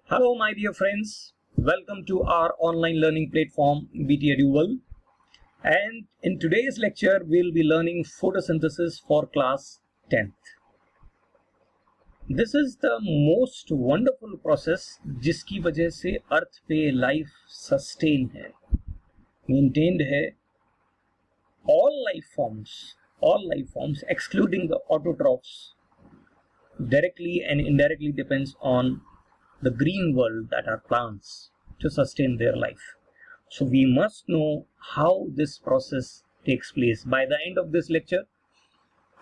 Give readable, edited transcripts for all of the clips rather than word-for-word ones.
Hello, my dear friends. Welcome to our online learning platform, BT EduWorld. And in today's lecture, we'll be learning photosynthesis for class 10th. This is the most wonderful process जिसकी वजह से अर्थ पे life sustain है, maintained है. All life forms excluding the autotrophs directly and indirectly depends on the green world that are plants to sustain their life. So we must know how this process takes place. By the end of this lecture,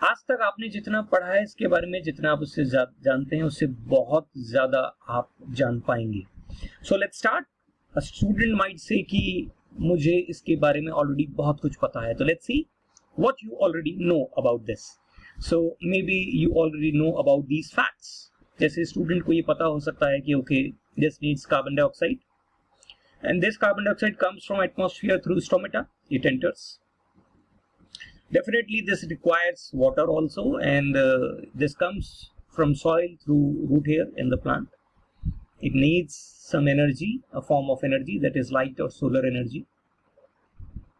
आज तक आपने जितना पढ़ा है इसके बारे में, जितना आप उससे जानते हैं उससे बहुत ज्यादा आप जान पाएंगे. So let's start. A student might say कि मुझे इसके बारे में ऑलरेडी बहुत कुछ पता है. तो let's see what you already know about this. So maybe you already know about these facts. जैसे स्टूडेंट को ये पता हो सकता है कि okay, this needs carbon dioxide and this carbon dioxide comes from atmosphere through stomata, it enters. Definitely this requires water also, and this comes from soil through root hair in the plant. It needs some energy, a form of energy that is light or solar energy.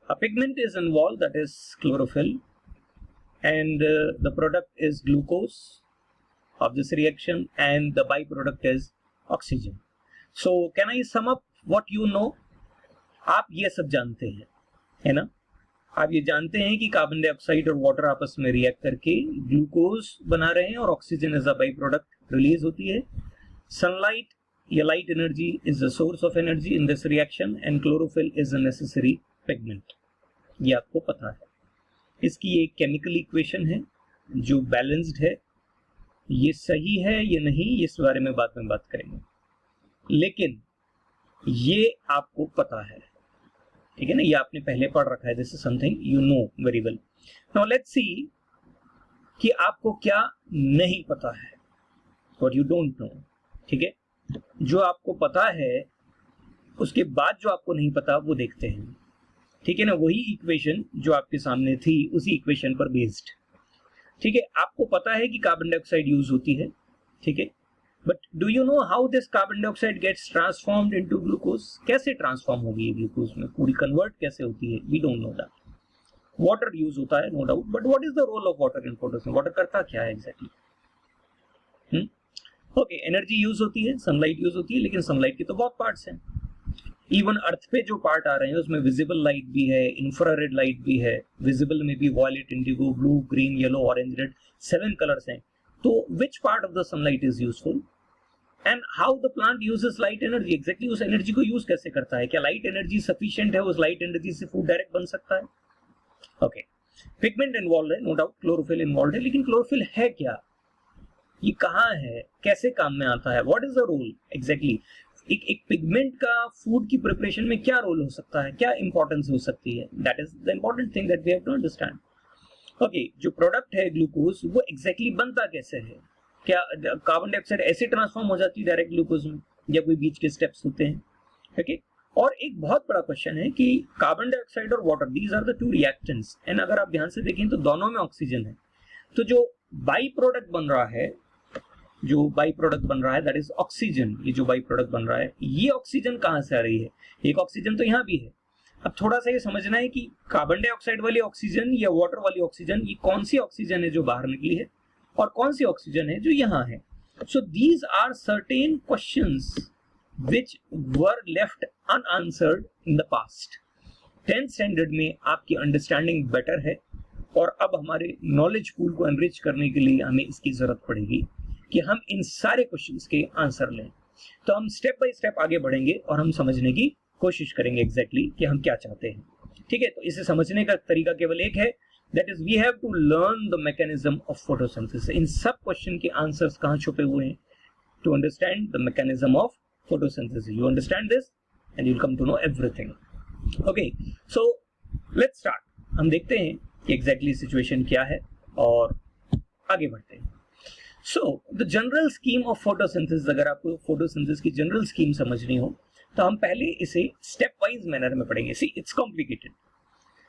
A pigment is involved, that is chlorophyll, and the product is glucose of this reaction, and the byproduct is oxygen. So can I sum up what you know? आप ये सब जानते हैं, है ना? आप ये जानते हैं कि कार्बन डाइऑक्साइड और वाटर आपस में रिएक्ट करके ग्लूकोज बना रहे हैं और oxygen as a byproduct release होती है. सनलाइट या light energy is the source of energy in this reaction, and chlorophyll is a necessary pigment. ये आपको पता है. इसकी एक केमिकल इक्वेशन है जो बैलेंस्ड है. ये सही है या नहीं, इस बारे में बाद में बात करेंगे, लेकिन ये आपको पता है, ठीक है ना? ये आपने पहले पढ़ रखा है. This is something you know very well. Now let's see कि आपको क्या नहीं पता है, व्हाट यू डोंट नो. ठीक है, जो आपको पता है उसके बाद जो आपको नहीं पता वो देखते हैं. ठीक है ना? वही इक्वेशन जो आपके सामने थी, उसी इक्वेशन पर बेस्ड. ठीक है, आपको पता है कि कार्बन डाइऑक्साइड यूज होती है. ठीक है, but do you know how this carbon dioxide gets transformed into glucose? कैसे ट्रांसफॉर्म होगी ये ग्लूकोज में, पूरी कन्वर्ट कैसे होती है? We don't know that. Water use होता है, no doubt, but what is the role of water in photosynthesis? Water करता क्या है एग्जैक्टली? ओके, एनर्जी यूज होती है, सनलाइट यूज होती है, लेकिन सनलाइट के तो बहुत पार्ट्स हैं. इवन अर्थ पे जो पार्ट आ रहे हैं उसमें विजिबल लाइट भी है, इंफ्रारेड लाइट भी है. विजिबल में भी violet, indigo, blue, green, yellow, orange, red, 7 colours हैं. तो which part of the sunlight is useful and how the plant uses light energy? Exactly उस एनर्जी को यूज कैसे करता है? क्या लाइट एनर्जी सफिशिएंट है? उस लाइट एनर्जी से फूड डायरेक्ट बन सकता है? ओके, पिगमेंट इन्वॉल्व है, नो डाउट. क्लोरोफिल इन्वॉल्व है, लेकिन क्लोरोफिल है क्या? ये कहाँ है? कैसे काम में आता है? What is the role exactly? एक पिगमेंट का फूड की प्रिपरेशन में क्या रोल हो सकता है, क्या इंपॉर्टेंस हो सकती है? That is the important thing that we have to understand. Okay, जो प्रोडक्ट है ग्लूकोज, वो एग्जैक्टली बनता कैसे है? क्या कार्बन डाइऑक्साइड ऐसे ट्रांसफॉर्म हो जाती है डायरेक्ट ग्लूकोज में, या कोई बीच के स्टेप्स होते हैं? ओके, और एक बहुत बड़ा क्वेश्चन है कि कार्बन डाइऑक्साइड और water, these are the two reactants, and अगर आप ध्यान से देखें तो दोनों में ऑक्सीजन है. तो जो बाई प्रोडक्ट बन रहा है, दैट इज ऑक्सीजन. ये जो बाई प्रोडक्ट बन रहा है, ये ऑक्सीजन कहां से आ रही है? एक ऑक्सीजन तो यहाँ भी है. अब थोड़ा सा ये समझना है कि कार्बन डाइऑक्साइड वाली ऑक्सीजन या वाटर वाली ऑक्सीजन, ये कौन सी ऑक्सीजन है जो बाहर निकली है और कौन सी ऑक्सीजन है जो यहाँ है. So these are certain questions which were left unanswered in the past. 10th standard में आपकी अंडरस्टैंडिंग बेटर है, और अब हमारे नॉलेज पूल को एनरिच करने के लिए हमें इसकी जरूरत पड़ेगी कि हम इन सारे क्वेश्चंस के आंसर लें. तो हम स्टेप बाय स्टेप आगे बढ़ेंगे और हम समझने की कोशिश करेंगे एग्जैक्टली कि हम क्या चाहते हैं. ठीक है, तो इसे समझने का तरीका केवल एक है, that is we have to learn the mechanism of photosynthesis. इन सब क्वेश्चन के आंसर्स कहां छुपे हुए हैं? To understand the mechanism of photosynthesis. You understand this and you will come to know everything. Okay, so let's start. हम देखते हैं कि एग्जैक्टली सिचुएशन क्या है और आगे बढ़ते हैं. So the general scheme of photosynthesis, अगर आपको फोटोसिंथेसिस की जनरल स्कीम समझनी हो तो हम पहले इसे स्टेप वाइज मैनर में पढ़ेंगे. सी, इट्स कॉम्प्लिकेटेड,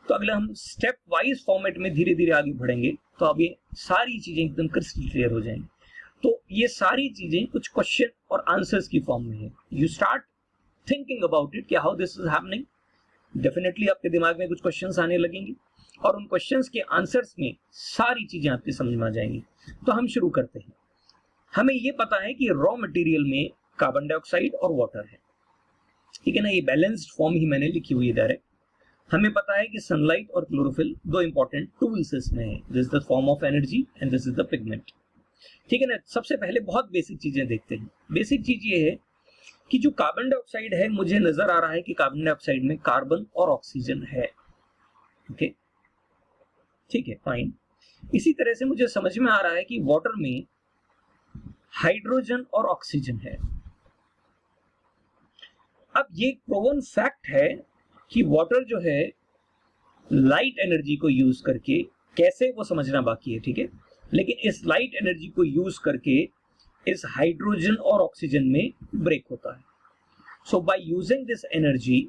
तो अगले हम स्टेप वाइज फॉर्मेट में धीरे धीरे आगे बढ़ेंगे, तो अब ये सारी चीजें एकदम क्रिस्टल क्लियर हो जाएंगी. तो ये सारी चीजें कुछ क्वेश्चन और आंसर्स की फॉर्म में है. You start thinking about it कि how this is happening. Definitely आपके दिमाग में कुछ क्वेश्चंस आने लगेंगे और उन क्वेश्चंस के आंसर्स में सारी चीजें आपके समझ में आ जाएंगी. तो हम शुरू करते हैं. हमें ये पता है कि रॉ मटेरियल में कार्बन डाइऑक्साइड और वाटर है, ठीक है ना. ये बैलेंस्ड फॉर्म ही मैंने लिखी हुई है डायरेक्ट. हमें पता है कि सनलाइट और क्लोरोफिल दो इंपॉर्टेंट टूल्स इसमें है. This is the form of energy and this is the pigment, ठीक है ना. सबसे पहले बहुत बेसिक चीजें देखते हैं. बेसिक चीज ये है कि जो कार्बन डाइऑक्साइड है, मुझे नजर आ रहा है कि कार्बन डाइऑक्साइड में कार्बन और ऑक्सीजन है. ओके, ठीक है, फाइन. इसी तरह से मुझे समझ में आ रहा है कि वाटर में हाइड्रोजन और ऑक्सीजन है. अब ये प्रूवन फैक्ट है कि वाटर जो है लाइट एनर्जी को यूज करके, कैसे वो समझना बाकी है, ठीक है. लेकिन इस लाइट एनर्जी को यूज करके इस हाइड्रोजन और ऑक्सीजन में ब्रेक होता है. So by using this energy,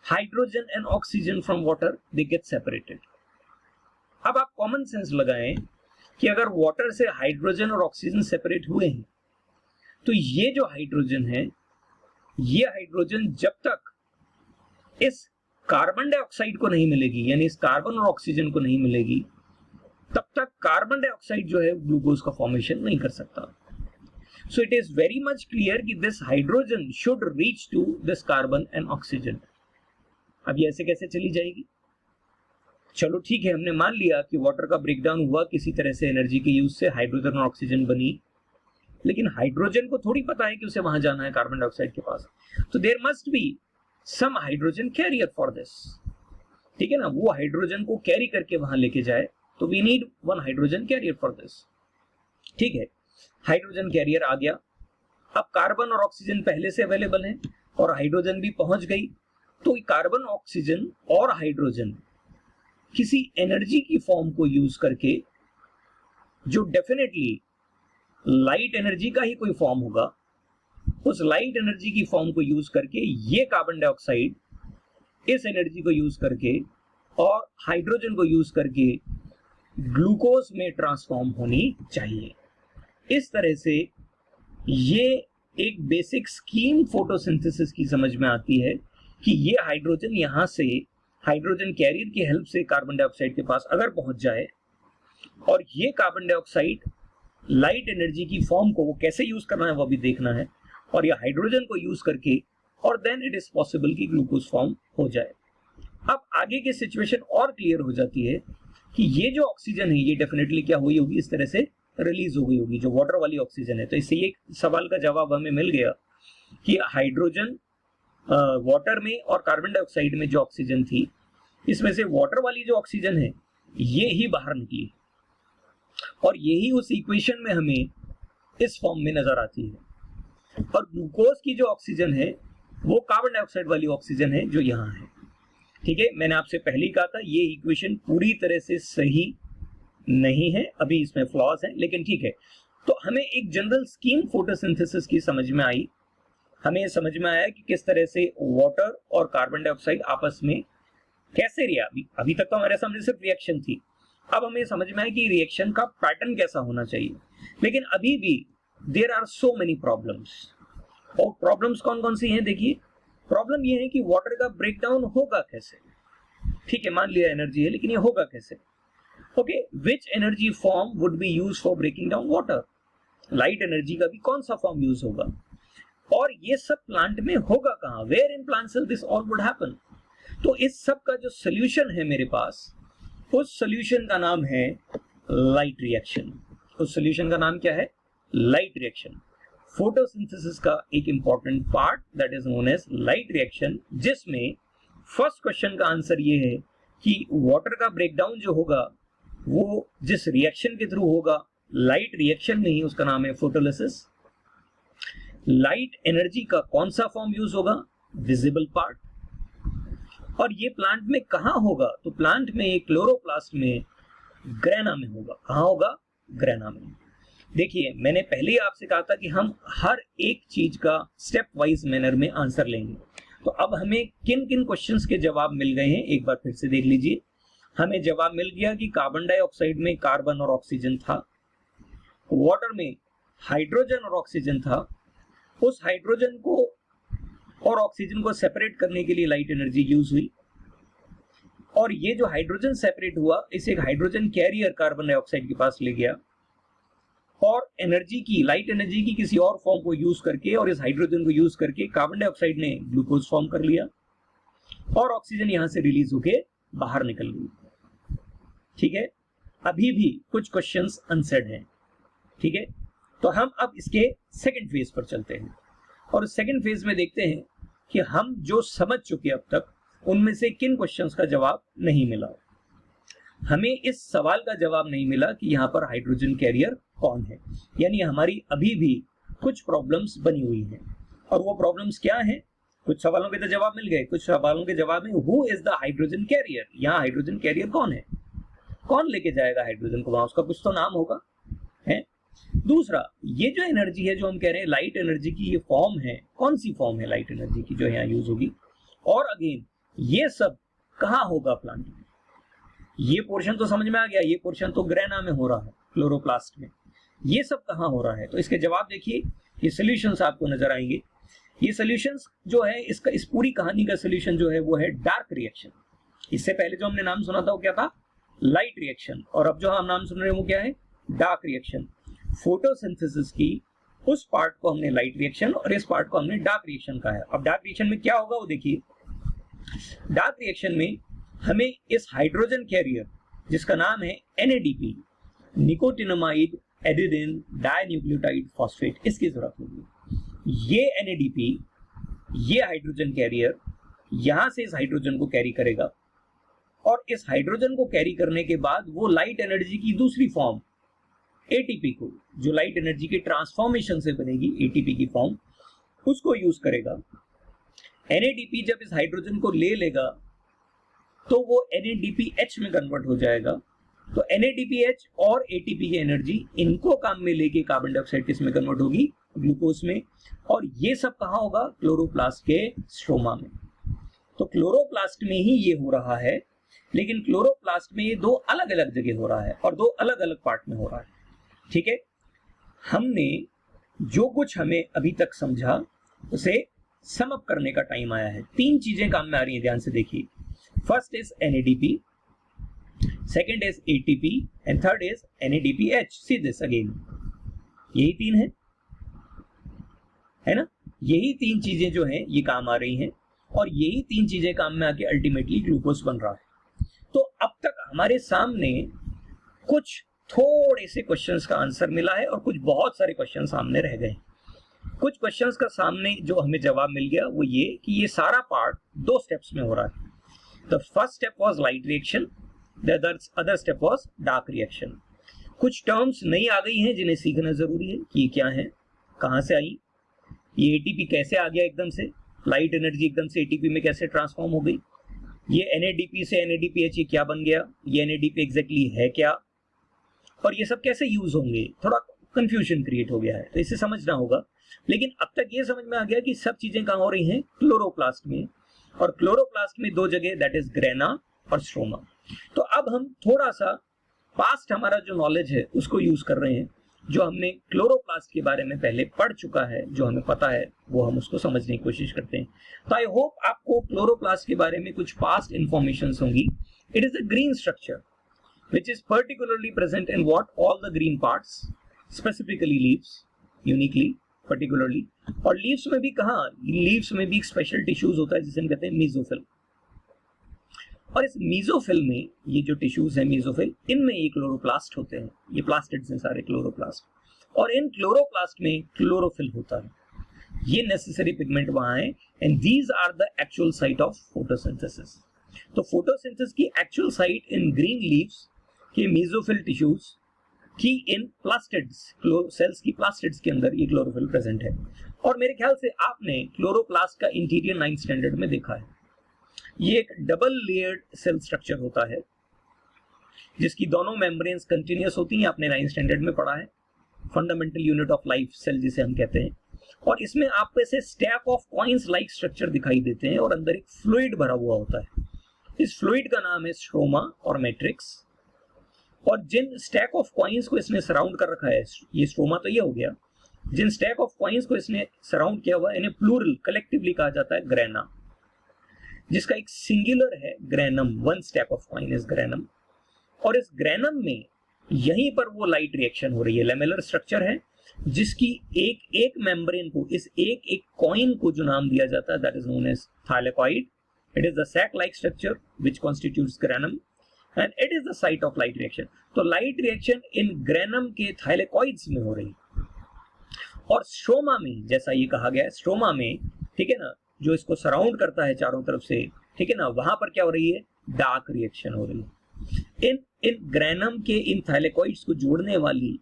hydrogen and oxygen from water they get separated. अब आप कॉमन सेंस लगाएं कि अगर वाटर से हाइड्रोजन और ऑक्सीजन सेपरेट हुए हैं, तो ये जो हाइड्रोजन है, ये हाइड्रोजन जब तक इस कार्बन डाइऑक्साइड को नहीं मिलेगी, यानी इस कार्बन और ऑक्सीजन को नहीं मिलेगी, तब तक कार्बन डाइऑक्साइड जो है ग्लूकोज का फॉर्मेशन नहीं कर सकता. So it is very much clear कि this hydrogen should reach to this carbon and oxygen. अब ये ऐसे कैसे चली जाएगी? चलो ठीक है, हमने मान लिया कि वाटर का ब्रेकडाउन हुआ, किसी तरह से एनर्जी के यूज से हाइड्रोजन और ऑक्सीजन बनी, लेकिन हाइड्रोजन को थोड़ी पता है कि उसे वहां जाना है कार्बन डाइऑक्साइड के पास. तो there must be some hydrogen carrier for this, ठीक है ना. वो हाइड्रोजन को कैरी करके वहां लेके जाए, तो we need one hydrogen carrier for this, ठीक है. हाइड्रोजन कैरियर आ गया. अब कार्बन और ऑक्सीजन पहले से अवेलेबल है और हाइड्रोजन भी पहुंच गई. तो कार्बन, ऑक्सीजन और हाइड्रोजन किसी एनर्जी की फॉर्म को यूज करके, जो डेफिनेटली लाइट एनर्जी का ही कोई फॉर्म होगा, उस लाइट एनर्जी की फॉर्म को यूज करके ये कार्बन डाइऑक्साइड इस एनर्जी को यूज करके और हाइड्रोजन को यूज करके ग्लूकोज में ट्रांसफॉर्म होनी चाहिए. इस तरह से ये एक बेसिक स्कीम फोटोसिंथेसिस की समझ में आती है कि ये हाइड्रोजन यहां से हाइड्रोजन कैरियर की हेल्प से कार्बन डाइऑक्साइड के पास अगर पहुंच जाए, और ये कार्बन डाइऑक्साइड लाइट एनर्जी की फॉर्म को वो कैसे यूज करना है वो भी देखना है, और ये हाइड्रोजन को यूज करके, और देन इट इज पॉसिबल कि ग्लूकोज फॉर्म हो जाए. अब आगे की सिचुएशन और क्लियर हो जाती है कि ये जो ऑक्सीजन है, ये डेफिनेटली क्या हुई होगी, इस तरह से रिलीज हो गई होगी, जो वाटर वाली ऑक्सीजन है. तो इससे ये सवाल का जवाब हमें मिल गया कि हाइड्रोजन वाटर में और कार्बन डाइऑक्साइड में जो ऑक्सीजन थी, इसमें से वाटर वाली जो ऑक्सीजन है ये ही बाहर निकली, और यही उस इक्वेशन में हमें इस फॉर्म में नजर आती है. और ग्लूकोज की जो ऑक्सीजन है वो कार्बन डाइऑक्साइड वाली ऑक्सीजन है जो यहाँ है, ठीक है. मैंने आपसे पहले ही कहा था ये इक्वेशन पूरी तरह से सही नहीं है, अभी इसमें फ्लॉज हैं, लेकिन ठीक है. तो हमें एक जनरल स्कीम फोटोसिंथेसिस की समझ में आई. हमें समझ में आया कि किस तरह से वाटर और कार्बन डाइऑक्साइड आपस में कैसे रिया. अभी तक तो हमारे सामने सिर्फ रिएक्शन थी, अब हमें समझ में आया कि रिएक्शन का पैटर्न कैसा होना चाहिए. लेकिन अभी भी there are so many problems. और प्रॉब्लम्स कौन कौन सी हैं? देखिए, प्रॉब्लम ये है कि वाटर का ब्रेकडाउन होगा कैसे. ठीक है, मान लिया एनर्जी है, लेकिन ये होगा कैसे? Okay, which energy form would be use for breaking down water. Light energy का भी कौन सा फॉर्म यूज होगा, और ये सब प्लांट में होगा कहाँ? Where in plant cell this all would happen. तो इस सब का जो सोल्यूशन है मेरे पास, उस सोल्यूशन का नाम है लाइट रिएक्शन. उस सोल्यूशन का नाम क्या है? Light reaction. फोटोसिंथेसिस का एक important part that is known as light reaction, जिसमें फर्स्ट क्वेश्चन का आंसर ये है कि वाटर का ब्रेकडाउन जो होगा वो जिस रिएक्शन के थ्रू होगा, लाइट रिएक्शन में ही, उसका नाम है फोटोलिसिस. लाइट एनर्जी का कौन सा फॉर्म यूज होगा? Visible part. और ये प्लांट में कहां होगा? तो प्लांट में, एक क्लोरोप्लास्ट में, ग्रेना में होगा. कहां होगा? ग्रेना में. देखिए, मैंने पहले ही आपसे कहा था कि हम हर एक चीज का स्टेप वाइज मैनर में आंसर लेंगे. तो अब हमें किन किन क्वेश्चंस के जवाब मिल गए हैं एक बार फिर से देख लीजिए. हमें जवाब मिल गया कि कार्बन डाइऑक्साइड में कार्बन और ऑक्सीजन था, वाटर में हाइड्रोजन और ऑक्सीजन था, उस हाइड्रोजन को और ऑक्सीजन को सेपरेट करने के लिए लाइट एनर्जी यूज हुई, और ये जो हाइड्रोजन सेपरेट हुआ इसे एक हाइड्रोजन कैरियर कार्बन डाइऑक्साइड के पास ले गया और एनर्जी की, लाइट एनर्जी की किसी और फॉर्म को यूज करके और इस हाइड्रोजन को यूज करके कार्बन डाइऑक्साइड ने ग्लूकोज फॉर्म कर लिया और ऑक्सीजन यहां से रिलीज होके बाहर निकल गई। ठीक है, अभी भी कुछ क्वेश्चंस अनसेड हैं। ठीक है, तो हम अब इसके सेकंड फेज पर चलते हैं और सेकंड फेज में देखते हैं कि हम जो समझ चुके अब तक उनमें से किन क्वेश्चंस का जवाब नहीं मिला। हमें इस सवाल का जवाब नहीं मिला कि यहाँ पर हाइड्रोजन कैरियर कौन है, यानी हमारी अभी भी कुछ प्रॉब्लम्स बनी हुई हैं। और वो प्रॉब्लम्स क्या हैं? कुछ सवालों के तो जवाब मिल गए, कुछ सवालों के जवाब में who is the hydrogen carrier, यहाँ हाइड्रोजन कैरियर कौन है, कौन लेके जाएगा हाइड्रोजन को वहां, उसका कुछ तो नाम होगा है। दूसरा, ये जो एनर्जी है जो हम कह रहे हैं लाइट एनर्जी की, ये फॉर्म है, कौन सी फॉर्म है लाइट एनर्जी की जो यहाँ यूज होगी, और अगेन ये सब कहाँ होगा प्लांट में। ये पोर्शन तो समझ में आ गया, ये पोर्शन तो ग्रेना में हो रहा है, क्लोरोप्लास्ट में, ये सब कहाँ हो रहा है। तो इसके जवाब देखिए, ये सॉल्यूशंस आपको नजर आएंगे। ये सॉल्यूशंस जो है, इसका इस पूरी कहानी का सॉल्यूशन जो है वो है डार्क रिएक्शन। इससे पहले जो हमने नाम सुना था वो क्या था? लाइट रिएक्शन, और अब जो हम नाम सुन रहे हैं वो क्या है? Dark reaction. फोटोसिंथेसिस की उस पार्ट को हमने लाइट रिएक्शन और इस पार्ट को हमने डार्क रिएक्शन कहा है। अब डार्क रिएक्शन में क्या होगा वो देखिए। डार्क रिएक्शन में हमें इस हाइड्रोजन कैरियर जिसका नाम है NADP, nicotinamide adenine dinucleotide phosphate, इसकी जरूरत होगी। ये NADP, ये हाइड्रोजन कैरियर यहां से इस हाइड्रोजन को कैरी करेगा और इस हाइड्रोजन को कैरी करने के बाद वो लाइट एनर्जी की दूसरी फॉर्म ATP को, जो लाइट एनर्जी के ट्रांसफॉर्मेशन से बनेगी ATP की फॉर्म, उसको यूज करेगा। NADP जब इस हाइड्रोजन को ले लेगा तो वो NADPH में कन्वर्ट हो जाएगा। तो NADPH और ATP की एनर्जी इनको काम में लेके कार्बन डाइऑक्साइड किस में कन्वर्ट होगी? ग्लूकोज में। और ये सब कहाँ होगा? क्लोरोप्लास्ट के स्ट्रोमा में। तो क्लोरोप्लास्ट में ही ये हो रहा है, लेकिन क्लोरोप्लास्ट में ये दो अलग अलग जगह हो रहा है और दो अलग अलग पार्ट में हो रहा है। ठीक है, हमने जो कुछ हमें अभी तक समझा उसे सम अप करने का टाइम आया है। तीन चीजें काम में आ रही हैं, ध्यान से देखिए। First is NADP, second is ATP and third is NADPH। See this again, यही तीन है ना? यही तीन चीजें जो हैं ये काम आ रही हैं और यही तीन चीजें काम में आके अल्टीमेटली ग्लूकोज बन रहा है। तो अब तक हमारे सामने कुछ थोड़े से क्वेश्चंस का आंसर मिला है और कुछ बहुत सारे क्वेश्चन सामने रह गए। कुछ क्वेश्चंस का सामने जो हमें जवाब मिल गया वो ये कि ये सारा पार्ट दो स्टेप्स में हो रहा है। The first step was light reaction, the other step was dark reaction. कुछ टर्म्स नई आ गई हैं जिन्हें सीखना जरूरी है कि ये क्या है, कहां से आई, ये ATP कैसे आ गया एकदम से, लाइट एनर्जी एकदम से ATP में कैसे ट्रांसफॉर्म हो गई, ये NADP से NADPH ये क्या बन गया, ये NADP एग्जैक्टली है क्या, और ये सब कैसे यूज होंगे। थोड़ा कंफ्यूजन क्रिएट हो गया है, तो इसे समझना होगा। लेकिन अब तक ये समझ में आ गया कि सब चीजें कहां हो रही हैं? क्लोरोप्लास्ट में, और क्लोरोप्लास्ट में दो जगह, दैट इज ग्रेना और स्ट्रोमा। तो अब हम थोड़ा सा पास्ट हमारा जो नॉलेज है उसको यूज कर रहे हैं, जो हमने क्लोरोप्लास्ट के बारे में पहले पढ़ चुका है, जो हमें पता है वो हम उसको समझने की कोशिश करते हैं। तो आई होप आपको क्लोरोप्लास्ट के बारे में कुछ पास्ट इंफॉर्मेशन होंगी। It is a green structure which is particularly present in what? All the green parts, specifically leaves, uniquely, particularly. और लीव्स में भी कहाँ? लीव्स में भी एक स्पेशल टिश्यूज होता है जिसे हम कहते हैं मीजोफिल। और इस मीजोफिल में ये जो टिश्यूज है मीजोफिल, इनमें ये क्लोरोप्लास्ट होते हैं, ये प्लास्टिड्स हैं सारे क्लोरोप्लास्ट। और इन क्लोरोप्लास्ट में क्लोरोफिल होता है, ये नेसेसरी पिगमेंट वहां है, and these are the actual site of photosynthesis. तो फोटोसिंथेसिस की actual site in green leaves के मीजोफिल टिश्यूज की इन प्लास्टिड्स, सेल्स की प्लास्टिड्स के अंदर ये क्लोरोफिल प्रेजेंट है। और मेरे ख्याल से आपने क्लोरोप्लास्ट का इंटीरियर 9th स्टैंडर्ड में देखा है। ये एक डबल लेयर्ड सेल स्ट्रक्चर होता है जिसकी दोनों मेम्ब्रेन्स कंटिन्यूअस होती हैं, आपने 9th स्टैंडर्ड में पढ़ा है। Fundamental unit of life cell जिसे हम कहते हैं। और इसमें आपको ऐसे stack of coins like structure दिखाई देते हैं और अंदर एक फ्लूइड भरा हुआ होता है। इस फ्लूइड का नाम है स्ट्रोमा और मैट्रिक्स। और जिन स्टैक ऑफ कॉइन्स को इसने सराउंड कर रखा है, ये स्ट्रोमा तो ये हो गया, जिन स्टैक ऑफ कॉइन्स को इसने सराउंड किया हुआ है इन्हें प्लूरल कलेक्टिवली कहा जाता है ग्रेना, जिसका एक सिंगुलर है granum, one stack of coin is granum. और इस ग्रेनम में यहीं पर वो लाइट रिएक्शन हो रही है। लेमेलर स्ट्रक्चर है जिसकी एक एक मेम्ब्रेन को, इस एक एक कॉइन को जो नाम दिया जाता है that is known as thylakoid. It is the sac like structure which constitutes granum and it is the site of light reaction. तो लाइट रिएक्शन इन ग्रेनम के थाइलेकॉइड्स में हो रही है। और स्ट्रोमा में, जैसा ये कहा गया है, स्ट्रोमा में, ठीक है ना, जो इसको सराउंड करता है चारों तरफ से, ठीक है ना, वहां पर क्या हो रही है, डार्क रिएक्शन हो रही है। इन ग्रेनम के इन थाइलेकॉइड्स को जोड़ने वाली,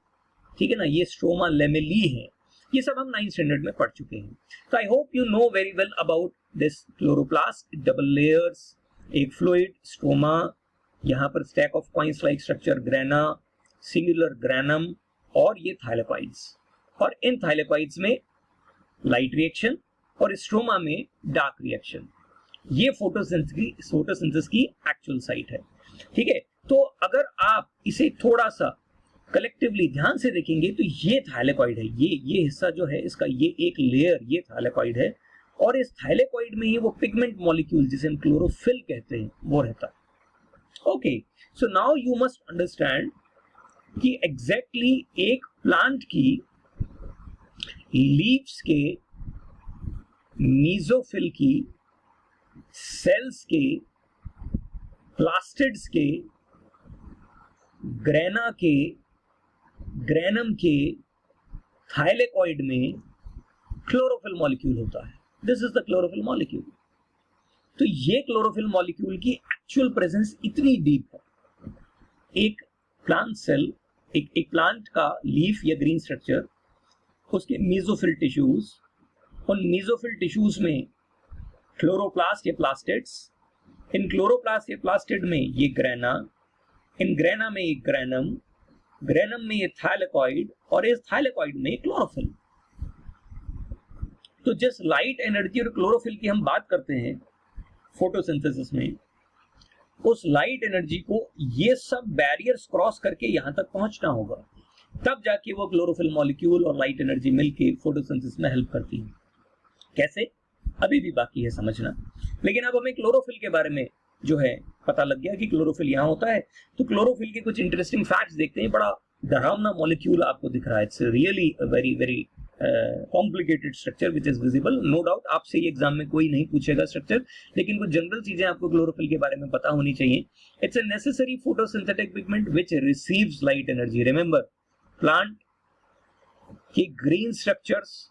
ठीक है ना, ये स्ट्रोमा लेमेली है। ये सब हम 9th स्टैंडर्ड में पढ़ चुके हैं। तो I hope you know very well about this chloroplast, double layers, एक फ्लूइड स्ट्रोमा, यहाँ पर stack of coins like structure grana, singular granum और ये थाइलेकॉइड्स। और इन थाइलेकॉइड्स में लाइट रिएक्शन और स्ट्रोमा में डार्क रिएक्शन। ये फोटोसिंथेसिस की एक्चुअल साइट है। ठीक है, तो अगर आप इसे थोड़ा सा कलेक्टिवली ध्यान से देखेंगे तो ये थाइलेकॉइड है, ये हिस्सा जो है इसका, ये एक लेयर, ये थाइलेकॉइड है। और इस थाइलेकॉइड में ही वो पिगमेंट मॉलिक्यूल जिसे हम क्लोरोफिल कहते हैं वो रहता है। Okay, so now you must understand कि एग्जैक्टली एक प्लांट की लीव्स के, मीजोफिल की, सेल्स के, प्लास्टिड्स के, ग्रेना के, ग्रेनम के, थाइलेकॉइड में क्लोरोफिल मॉलिक्यूल होता है। This is the chlorophyll molecule. तो ये क्लोरोफिल मॉलिक्यूल की एक्चुअल प्रेजेंस इतनी डीप है। एक प्लांट सेल, एक प्लांट का लीफ या ग्रीन स्ट्रक्चर, उसके मीजोफिल टिश्यूज, उन मीजोफिल टिश्यूज में क्लोरोप्लास्ट या प्लास्टिड्स, इन क्लोरोप्लास्ट या प्लास्टिड में ये ग्रेना, इन ग्रेना में ये ग्रेनम, ग्रेनम में ये थाइलेकॉइड और इस थाइलेकॉइड में क्लोरोफिल। तो जिस लाइट एनर्जी और क्लोरोफिल की हम बात करते हैं फोटोसिंथेसिस में, उस लाइट एनर्जी को ये सब बैरियर्स क्रॉस करके यहां तक पहुंचना होगा, तब जाके वो क्लोरोफिल मॉलिक्यूल और लाइट एनर्जी मिलके फोटोसिंथेसिस में हेल्प करती है। कैसे, अभी भी बाकी है समझना। लेकिन अब हमें क्लोरोफिल के बारे में जो है पता लग गया कि क्लोरोफिल यहाँ होता है। तो क्लोरोफिल के कुछ इंटरेस्टिंग फैक्ट्स देखते हैं। बड़ा डरावना मॉलिक्यूल आपको दिख रहा है। It's really very very complicated structure which is visible. No doubt आपसे ये एग्जाम में कोई नहीं पूछेगा स्ट्रक्चर, लेकिन कुछ जनरल चीजें आपको क्लोरोफिल के बारे में पता होनी चाहिए। It's a necessary photosynthetic pigment which receives light energy. Remember, plant के ग्रीन स्ट्रक्चर्स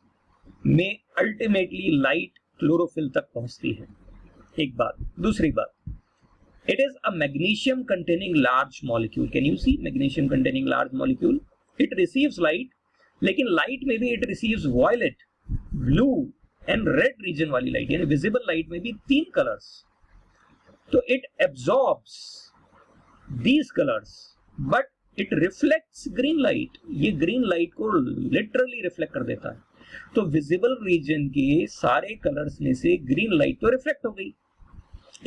में अल्टीमेटली लाइट क्लोरोफिल तक पहुंचती है। एक बात। दूसरी बात, it is a magnesium containing large molecule. Can you see magnesium containing large molecule? It receives light, लेकिन लाइट में भी it receives violet, blue and red region वाली लाइट, यानी visible लाइट में भी 3 कलर्स। तो it absorbs these colors, but it reflects green light. ये green light को literally reflect कर देता है। तो visible region के सारे कलर्स में से green light तो reflect हो गई।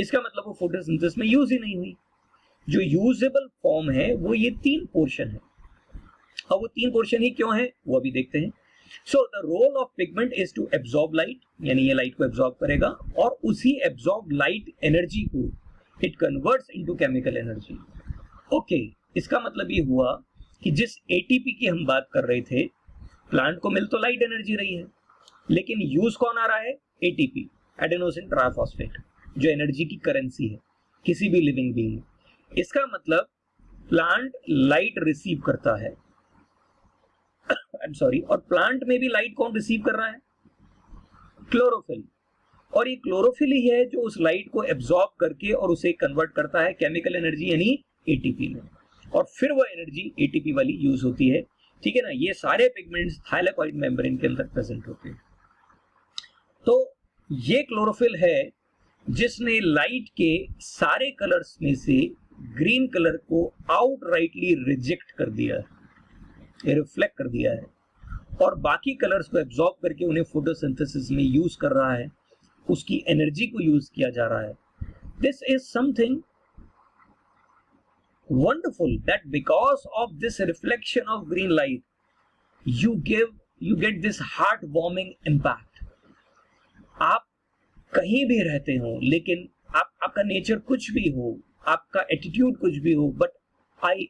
इसका मतलब वो फोटोसिंथेसिस में यूज ही नहीं हुई। जो यूजेबल फॉर्म है वो ये 3 पोर्शन है। और वो 3 पोर्शन ही क्यों है वो अभी देखते हैं। So the role of pigment is to absorb light, यानी ये लाइट को एब्जॉर्ब करेगा और उसी एब्जॉर्ब लाइट एनर्जी को it converts into chemical energy. Okay, इसका मतलब ये हुआ कि जिस एटीपी की हम बात कर रहे थे, प्लांट को मिल तो लाइट एनर्जी रही है, लेकिन यूज कौन आ रहा है, एटीपी, एडेनोसिन ट्राइफॉस्फेट, जो एनर्जी की करेंसी है किसी भी लिविंग बीइंग। इसका मतलब प्लांट लाइट रिसीव करता है। और प्लांट में भी लाइट कौन रिसीव कर रहा है, क्लोरोफिल। और ये क्लोरोफिल ही है जो उस लाइट को एब्जॉर्ब करके और उसे कन्वर्ट करता है केमिकल एनर्जी यानी एटीपी में, और फिर वो एनर्जी एटीपी वाली यूज होती है। ठीक है ना, ये सारे पिगमेंट्स थाइलेकॉइड मेम्ब्रेन के अंदर प्रेजेंट होते हैं। तो ये क्लोरोफिल है जिसने लाइट के सारे कलर्स में से ग्रीन कलर को आउटराइटली रिजेक्ट कर दिया है, रिफ्लेक्ट कर दिया है, और बाकी कलर्स को एब्जॉर्ब करके उन्हें फोटोसिंथेसिस में यूज कर रहा है, उसकी एनर्जी को यूज किया जा रहा है। This is something wonderful that because of this reflection of green light you give you get this heart warming impact. आप कहीं भी रहते हो, लेकिन आपका नेचर कुछ भी हो, आपका एटीट्यूड कुछ भी हो, बट आई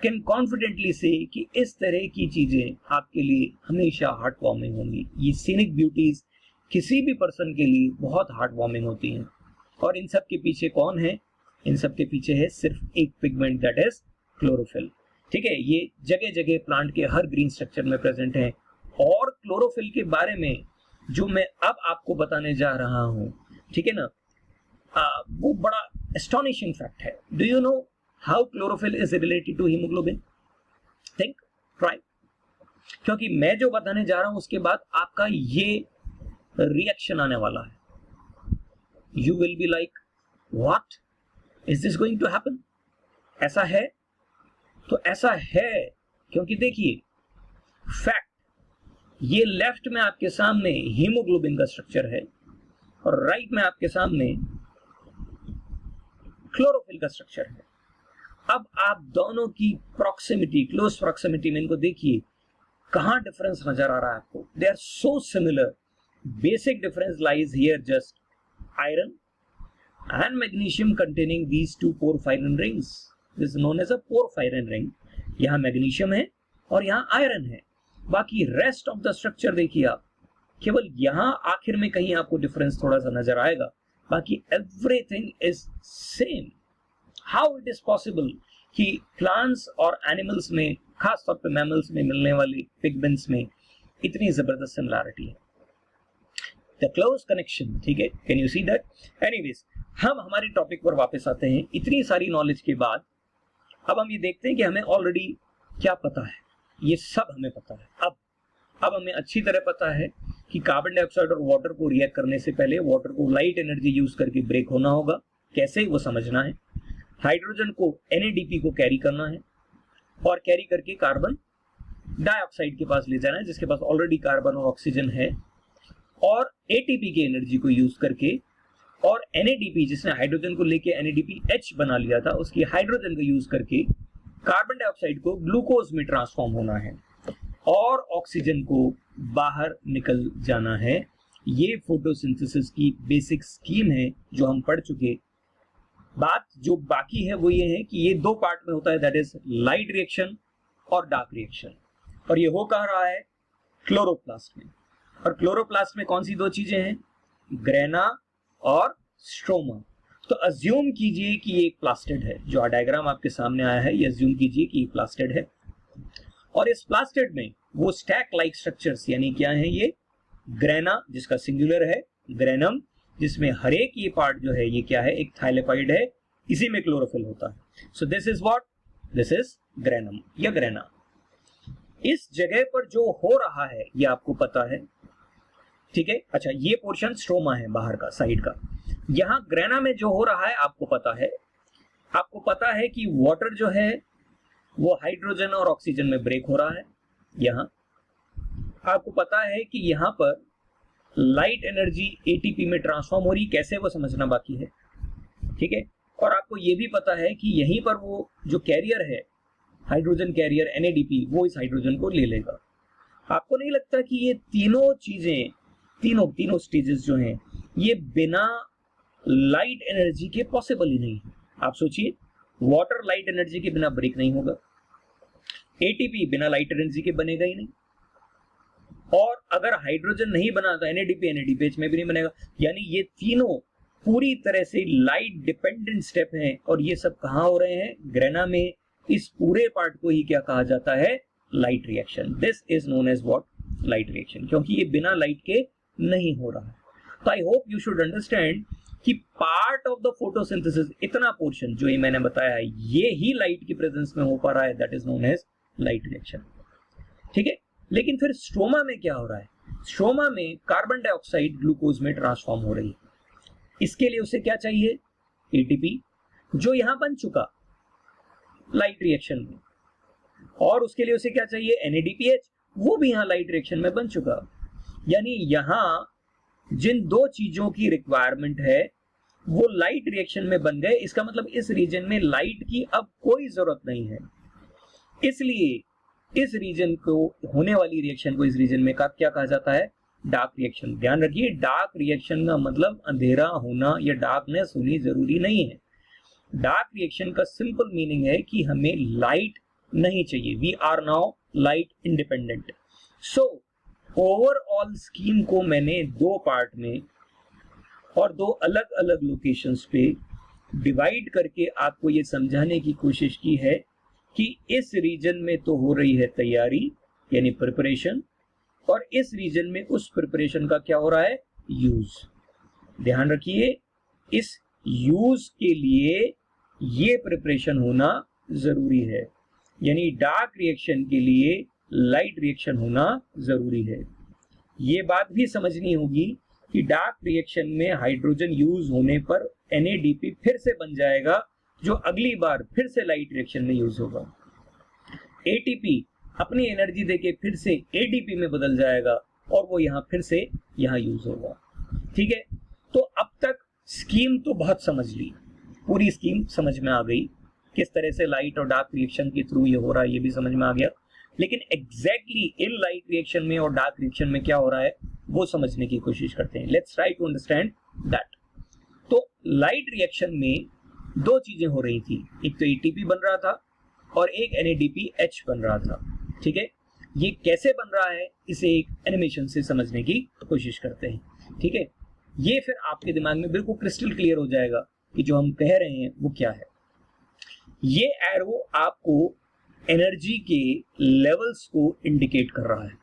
कैन कॉन्फिडेंटली से कि इस तरह की चीजें आपके लिए हमेशा हार्ट वार्मिंग होंगी. ये सीनिक ब्यूटीज किसी भी पर्सन के लिए बहुत हार्ट वार्मिंग होती हैं. और इन सब के पीछे कौन है? इन सब के पीछे है सिर्फ एक पिगमेंट, दैट इज क्लोरोफिल. ठीक है, ये जगह जगह प्लांट के हर ग्रीन स्ट्रक्चर में प्रेजेंट है. और क्लोरोफिल के बारे में जो मैं अब आपको बताने जा रहा हूं, ठीक है ना, वो बड़ा एस्टोनिशिंग फैक्ट है. Do you know how chlorophyll is related to haemoglobin? Think, try. क्योंकि मैं जो बताने जा रहा हूं उसके बाद आपका ये रिएक्शन आने वाला है. You will be like, what is this going to happen? ऐसा है? तो ऐसा है क्योंकि देखिए, फैक्ट, ये लेफ्ट में आपके सामने हीमोग्लोबिन का स्ट्रक्चर है और राइट में आपके सामने क्लोरोफिल का स्ट्रक्चर है. अब आप दोनों की प्रॉक्सिमिटी, क्लोज प्रॉक्सिमिटी में इनको देखिए, कहां डिफरेंस नजर आ रहा है आपको? They are so similar. Basic difference lies here, just iron and magnesium containing these two porphyrin rings. This is known as a porphyrin ring. यहाँ मैग्नीशियम है और यहाँ आयरन है. बाकी रेस्ट ऑफ द स्ट्रक्चर देखिए आप, केवल यहाँ आखिर में कहीं आपको डिफरेंस थोड़ा सा नजर आएगा, बाकी everything is same. How it is possible कि प्लांट्स और एनिमल्स में, खासतौर पे मैमल्स में मिलने वाली पिगमेंट्स में इतनी जबरदस्त सिमिलैरिटी है? The close connection, ठीक है, can you see that? Anyways, हम हमारे टॉपिक पर वापस आते हैं. इतनी सारी नॉलेज के बाद अब हम ये देखते हैं कि हमें ऑलरेडी क्या पता है. ये सब हमें पता है. अब हमें अच्छी तरह पता है कि कार्बन डाइऑक्साइड और वाटर को रिएक्ट करने से पहले वाटर को लाइट एनर्जी यूज करके ब्रेक होना होगा. कैसे, वो समझना है. हाइड्रोजन को NADP को कैरी करना है और कैरी करके कार्बन डाइऑक्साइड के पास ले जाना है, जिसके पास ऑलरेडी कार्बन और ऑक्सीजन है, और ATP की एनर्जी को यूज करके, और NADP जिसने हाइड्रोजन को लेके NADPH बना लिया था, उसकी हाइड्रोजन को यूज करके कार्बन डाइऑक्साइड को ग्लूकोज में ट्रांसफॉर्म होना है और ऑक्सीजन को बाहर निकल जाना है. ये फोटोसिंथेसिस की बेसिक स्कीम है जो हम पढ़ चुके. बात जो बाकी है वो ये है कि ये दो पार्ट में होता है, दैट इज लाइट रिएक्शन और डार्क रिएक्शन. और ये हो कह रहा है क्लोरोप्लास्ट में. और क्लोरोप्लास्ट में कौन सी दो चीजें हैं? ग्रेना और स्ट्रोमा. तो अज्यूम कीजिए कि ये एक प्लास्टिड है. जो डायग्राम आपके सामने आया है, ये अज्यूम कीजिए कि ये प्लास्टिड है. और इस प्लास्टिड में वो स्टैक लाइक स्ट्रक्चर्स, यानी क्या है? ये ग्रेना, जिसका सिंगुलर है, ग्रेनम, जिसमें हर एक ये पार्ट जो है ये क्या है? एक थाइलेपाइड है. इसी में क्लोरोफिल होता है. So this is what? This is granum या ग्रेना. इस जगह पर जो हो रहा है ये आपको पता है, ठीक है. अच्छा, ये पोर्शन स्ट्रोमा है बाहर का, साइड का. यहां ग्रेना में जो हो रहा है आपको पता है. आपको पता है कि वाटर जो है वो हाइड्रोजन और ऑक्सीजन में ब्रेक हो रहा है. यहां आपको पता है कि यहां पर लाइट एनर्जी ATP में ट्रांसफॉर्म हो रही. कैसे, वो समझना बाकी है, ठीक है. और आपको ये भी पता है कि यहीं पर वो जो कैरियर है, हाइड्रोजन कैरियर NADP, वो इस हाइड्रोजन को ले लेगा. आपको नहीं लगता कि ये तीनों चीजें, तीनों स्टेजेस जो हैं, ये बिना लाइट एनर्जी के पॉसिबल ही नहीं है? आप सोचिए, वाटर लाइट एनर्जी के बिना ब्रेक नहीं होगा, ATP बिना लाइट एनर्जी के बनेगा ही नहीं, और अगर हाइड्रोजन नहीं बना तो NADPH में भी नहीं बनेगा. यानी ये तीनों पूरी तरह से लाइट डिपेंडेंट स्टेप हैं. और ये सब कहाँ हो रहे हैं? ग्रेना में. इस पूरे पार्ट को ही क्या कहा जाता है? Light reaction. This is known as what? Light reaction. क्योंकि ये बिना लाइट के नहीं हो रहा है. तो I hope you should understand कि पार्ट ऑफ द फोटोसिंथेसिस, इतना पोर्शन जो ये मैंने बताया है, ये ही लाइट की प्रेजेंस में हो पा रहा है. That is known as light reaction, ठीक है. लेकिन फिर स्ट्रोमा में क्या हो रहा है? स्ट्रोमा में कार्बन डाइऑक्साइड ग्लूकोज में ट्रांसफॉर्म हो रही है. इसके लिए उसे क्या चाहिए? ATP, जो यहां बन चुका लाइट रिएक्शन में. और उसके लिए उसे क्या चाहिए? NADPH, वो भी यहां लाइट रिएक्शन में बन चुका. यानी यहां जिन दो चीजों की रिक्वायरमेंट है वो लाइट रिएक्शन में बन गए. इसका मतलब इस रीजन में लाइट की अब कोई जरूरत नहीं है. इसलिए इस रीजन को होने वाली रिएक्शन को इस रीजन में का क्या कहा जाता है? Dark reaction. ध्यान रखिए, डार्क रिएक्शन का मतलब अंधेरा होना या डार्कनेस होनी जरूरी नहीं है। डार्क रिएक्शन का सिंपल मीनिंग है कि हमें लाइट नहीं चाहिए। We are now light independent. So overall scheme को मैंने दो पार्ट में और दो अलग अलग लोकेशंस पे डिवाइड करके आपको ये समझाने की कोशिश की है कि इस रीजन में तो हो रही है तैयारी यानी प्रिपरेशन, और इस रीजन में उस प्रिपरेशन का क्या हो रहा है? यूज। ध्यान रखिए, इस यूज के लिए ये प्रिपरेशन होना जरूरी है, यानी डार्क रिएक्शन के लिए लाइट रिएक्शन होना जरूरी है। ये बात भी समझनी होगी कि डार्क रिएक्शन में हाइड्रोजन यूज होने पर NADP फिर से बन जाएगा, जो अगली बार फिर से लाइट रिएक्शन में यूज होगा। ATP अपनी एनर्जी देके फिर से ADP में बदल जाएगा और वो यहाँ फिर से यहाँ यूज होगा। ठीक है, तो अब तक स्कीम तो बहुत समझ ली, पूरी स्कीम समझ में आ गई, किस तरह से लाइट और डार्क रिएक्शन के थ्रू ये हो रहा है ये भी समझ में आ गया। लेकिन एग्जैक्टली इन लाइट रिएक्शन में और डार्क रिएक्शन में क्या हो रहा है वो समझने की कोशिश करते हैं। Let's try to understand that. तो लाइट रिएक्शन में दो चीजें हो रही थी, एक तो ATP बन रहा था और एक NADPH बन रहा था। ठीक है, ये कैसे बन रहा है इसे एक एनिमेशन से समझने की कोशिश करते हैं। ठीक है, ये फिर आपके दिमाग में बिल्कुल क्रिस्टल क्लियर हो जाएगा कि जो हम कह रहे हैं वो क्या है। ये एरो आपको एनर्जी के लेवल्स को इंडिकेट कर रहा है,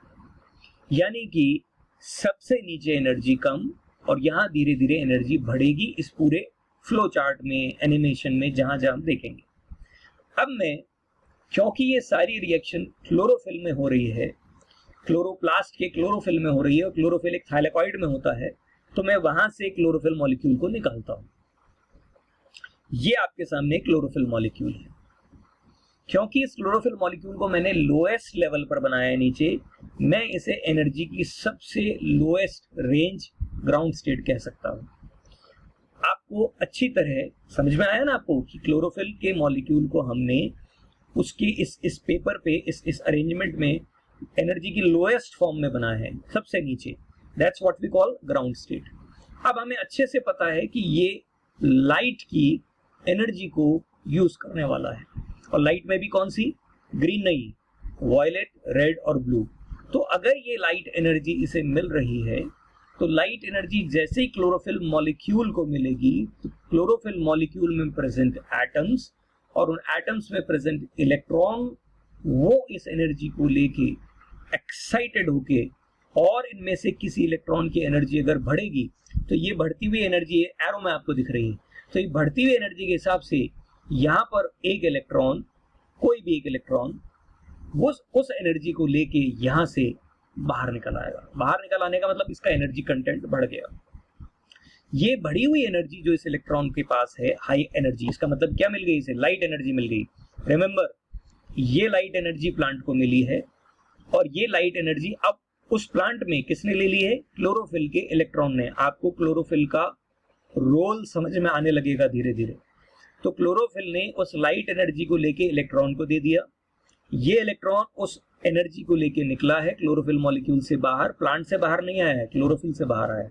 यानी कि सबसे नीचे एनर्जी कम और यहां धीरे धीरे एनर्जी बढ़ेगी इस पूरे फ्लो चार्ट में, एनिमेशन में, जहां जहां हम देखेंगे। अब मैं, क्योंकि ये सारी रिएक्शन क्लोरोफिल में हो रही है, क्लोरोप्लास्ट के क्लोरोफिल में हो रही है और क्लोरोफिल एक थाइलेकॉइड में होता है, तो मैं वहां से क्लोरोफिल मॉलिक्यूल को निकालता हूं। ये आपके सामने क्लोरोफिल मॉलिक्यूल है। क्योंकि इस क्लोरोफिल मॉलिक्यूल को मैंने लोएस्ट लेवल पर बनाया है नीचे, मैं इसे एनर्जी की सबसे लोएस्ट रेंज ग्राउंड स्टेट कह सकता हूं। आपको अच्छी तरह समझ में आया ना आपको कि क्लोरोफिल के मॉलिक्यूल को हमने उसकी इस पेपर पे इस अरेंजमेंट में एनर्जी की लोएस्ट फॉर्म में बनाया है, सबसे नीचे। That's what we call ground state. अब हमें अच्छे से पता है कि ये लाइट की एनर्जी को यूज करने वाला है, और लाइट में भी कौन सी? ग्रीन नहीं, वायलेट, रेड और ब्लू। तो अगर ये लाइट एनर्जी इसे मिल रही है तो लाइट एनर्जी जैसे ही क्लोरोफिल मॉलिक्यूल को मिलेगी तो क्लोरोफिल मॉलिक्यूल में प्रेजेंट एटम्स और उन एटम्स में प्रेजेंट इलेक्ट्रॉन, वो इस एनर्जी को लेके एक्साइटेड होके, और इनमें से किसी इलेक्ट्रॉन की एनर्जी अगर बढ़ेगी तो ये बढ़ती हुई एनर्जी एरो में आपको दिख रही है, तो ये बढ़ती हुई एनर्जी के हिसाब से यहाँ पर एक इलेक्ट्रॉन, कोई भी एक इलेक्ट्रॉन उस एनर्जी को लेके यहाँ से बाहर निकल आएगा। बाहर निकल आने का मतलब इसका एनर्जी कंटेंट बढ़ गया। ये बढ़ी हुई एनर्जी जो इस इलेक्ट्रॉन के पास है, हाई एनर्जी, इसका मतलब क्या मिल गई इसे? लाइट एनर्जी मिल गई। रिमेंबर, ये लाइट एनर्जी प्लांट को मिली है, और ये लाइट एनर्जी अब उस प्लांट में किसने ले ली है? क्लोरोफिल के इलेक्ट्रॉन ने। आपको क्लोरोफिल का रोल समझ में आने लगेगा धीरे धीरे। तो क्लोरोफिल ने उस लाइट एनर्जी को लेके इलेक्ट्रॉन को दे दिया। ये इलेक्ट्रॉन उस एनर्जी को लेके निकला है क्लोरोफिल मॉलिक्यूल से बाहर, प्लांट से बाहर नहीं आया है, क्लोरोफिल से बाहर आया है।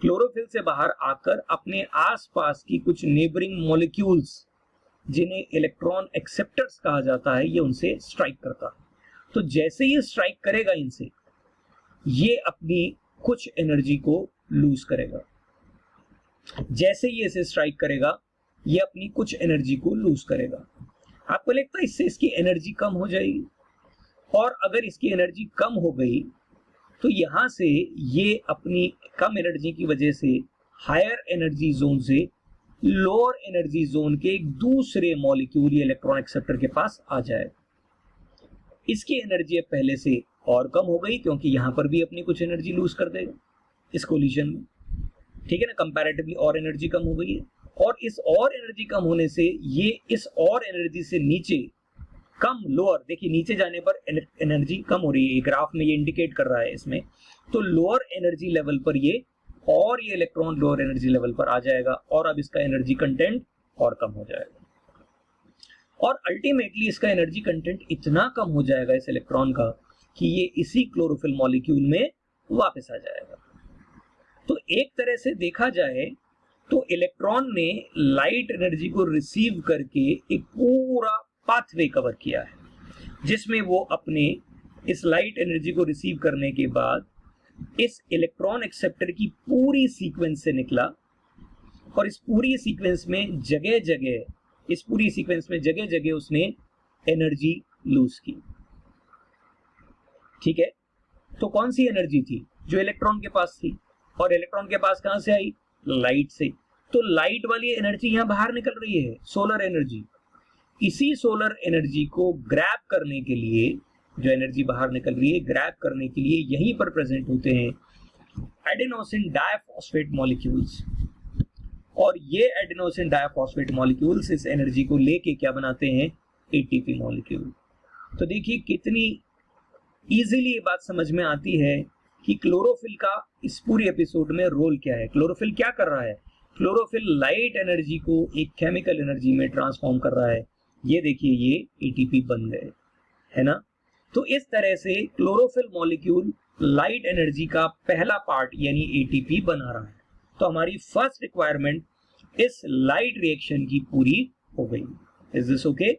क्लोरोफिल से बाहर आकर अपने आसपास की कुछ नेबरिंग मॉलिक्यूल्स, जिन्हें इलेक्ट्रॉन एक्सेप्टर्स कहा जाता है, ये उनसे स्ट्राइक करता है। तो जैसे ये स्ट्राइक करेगा इनसे, ये अपनी कुछ एनर्जी को लूज करेगा। जैसे ही इसे स्ट्राइक करेगा, ये अपनी कुछ एनर्जी को लूज करेगा। आपको लगता है इससे इसकी एनर्जी कम हो जाएगी, और अगर इसकी एनर्जी कम हो गई तो यहां से ये अपनी कम एनर्जी की वजह से हायर एनर्जी जोन से लोअर एनर्जी जोन के एक दूसरे मॉलिक्यूल या इलेक्ट्रॉन एक्सेप्टर के पास आ जाए। इसकी एनर्जी अब पहले से और कम हो गई, क्योंकि यहां पर भी अपनी कुछ एनर्जी लूज कर देगा इस कोलिजन में। ठीक है ना, कंपैरेटिवली और एनर्जी कम हो गई है, और इस और एनर्जी कम होने से ये इस और एनर्जी से नीचे कम, लोअर, देखिए नीचे जाने पर एनर्जी कम हो रही है, ग्राफ में ये इंडिकेट कर रहा है इसमें। तो लोअर एनर्जी लेवल पर ये इलेक्ट्रॉन लोअर एनर्जी लेवल पर आ जाएगा, और अब इसका एनर्जी कंटेंट और कम हो जाएगा। और अल्टीमेटली इसका एनर्जी कंटेंट इतना कम हो जाएगा इस इलेक्ट्रॉन का कि ये इसी क्लोरोफिल मॉलिक्यूल में वापस आ जाएगा। तो एक तरह से देखा जाए तो इलेक्ट्रॉन ने लाइट एनर्जी को रिसीव करके एक पूरा पाथवे कवर किया है, जिसमें वो अपने इस लाइट एनर्जी को रिसीव करने के बाद इस इलेक्ट्रॉन एक्सेप्टर की पूरी सीक्वेंस से निकला और इस पूरी सीक्वेंस में जगह जगह उसने एनर्जी लूज की। ठीक है, तो कौन सी एनर्जी थी? जो इलेक्ट्रॉन के पास थी, और इलेक्ट्रॉन के पास कहां से आई? लाइट से। तो लाइट वाली एनर्जी यहां बाहर निकल रही है, सोलर एनर्जी। इसी सोलर एनर्जी को ग्रैब करने के लिए, जो एनर्जी बाहर निकल रही है, ग्रैब करने के लिए यहीं पर प्रेजेंट होते हैं एडेनोसिन डाइफॉस्फेट मॉलिक्यूल्स। और ये एडेनोसिन डाइफॉस्फेट मॉलिक्यूल्स इस एनर्जी को लेके क्या बनाते हैं? ATP molecule. तो देखिए कितनी इजीली ये बात समझ में आती है कि क्लोरोफिल का इस पूरे एपिसोड में रोल क्या है। क्लोरोफिल क्या कर रहा है? क्लोरोफिल लाइट एनर्जी को एक केमिकल एनर्जी में ट्रांसफॉर्म कर रहा है। ये देखिए, ये एटीपी बन गए, है ना। तो इस तरह से क्लोरोफिल मॉलिक्यूल लाइट एनर्जी का पहला पार्ट यानी एटीपी बना रहा है। तो हमारी फर्स्ट रिक्वायरमेंट इस लाइट रिएक्शन की पूरी हो गई। Is this okay?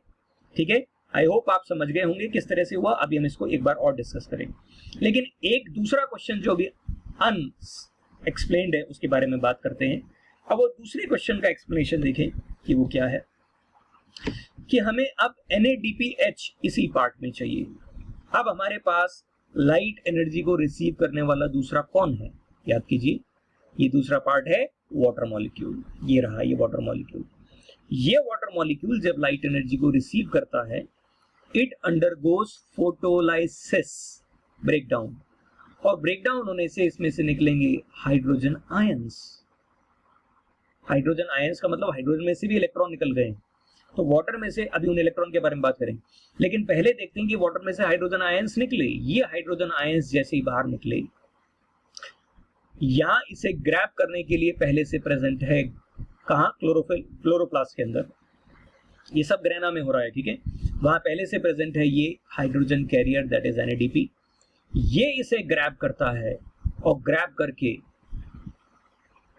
ठीक है, आई होप आप समझ गए होंगे किस तरह से हुआ। अभी हम इसको एक बार और डिस्कस करेंगे, लेकिन एक दूसरा क्वेश्चन जो अभी अनएक्सप्लेन्ड है उसके बारे में बात करते हैं। अब वो दूसरे क्वेश्चन का एक्सप्लेनेशन देखें कि वो क्या है, कि हमें अब NADPH इसी पार्ट में चाहिए। अब हमारे पास लाइट एनर्जी को रिसीव करने वाला दूसरा कौन है? याद कीजिए, ये दूसरा पार्ट है वाटर मॉलिक्यूल। ये रहा ये वाटर मॉलिक्यूल। ये वाटर मॉलिक्यूल जब लाइट एनर्जी को रिसीव करता है, इट अंडरगोज फोटोलाइसिस, ब्रेकडाउन, और ब्रेकडाउन होने से इसमें से निकलेंगे हाइड्रोजन आयंस। हाइड्रोजन आयंस का मतलब हाइड्रोजन में से भी इलेक्ट्रॉन निकल गए हैं। तो वाटर में से अभी उन इलेक्ट्रॉन के बारे में बात करेंगे, लेकिन पहले देखते हैं कि वाटर में से हाइड्रोजन आयंस निकले। ये हाइड्रोजन आयंस जैसे ही बाहर निकले, यहां इसे ग्रैब करने के लिए पहले से प्रेजेंट है कहां? क्लोरोप्लास्ट के अंदर। ये सब ग्रेना में हो रहा है, ठीक है। वहां पहले से प्रेजेंट है ये hydrogen carrier, that is NADP। ये इसे ग्रैब करता है और ग्रैब करके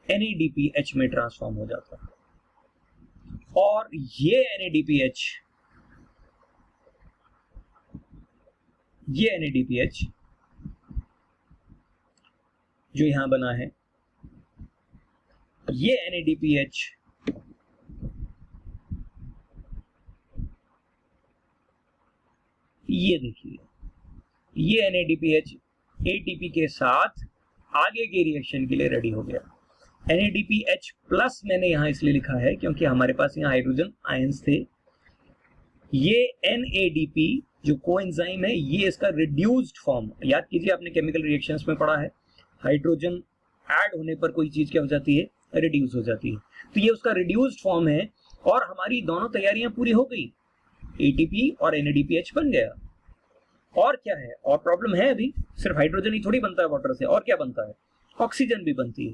NADPH में ट्रांसफॉर्म हो जाता है। और ये NADPH जो यहां बना है, ये NADPH ये देखिए, ये NADPH ATP के साथ आगे के रिएक्शन के लिए रेडी हो गया। NADPH प्लस मैंने यहां इसलिए लिखा है क्योंकि हमारे पास यहां हाइड्रोजन आयंस थे। ये NADP जो कोएंजाइम है, ये इसका रिड्यूस्ड फॉर्म। याद कीजिए, आपने केमिकल रिएक्शंस में पढ़ा है, हाइड्रोजन ऐड होने पर कोई चीज क्या हो जाती है? रिड्यूस हो जाती है। तो ये उसका रिड्यूस्ड फॉर्म है और हमारी दोनों तैयारियां पूरी हो गई। ATP और NADPH बन गया। और क्या है? और प्रॉब्लम है अभी, सिर्फ हाइड्रोजन ही थोड़ी बनता है वाटर से, और क्या बनता है? ऑक्सीजन भी बनती है।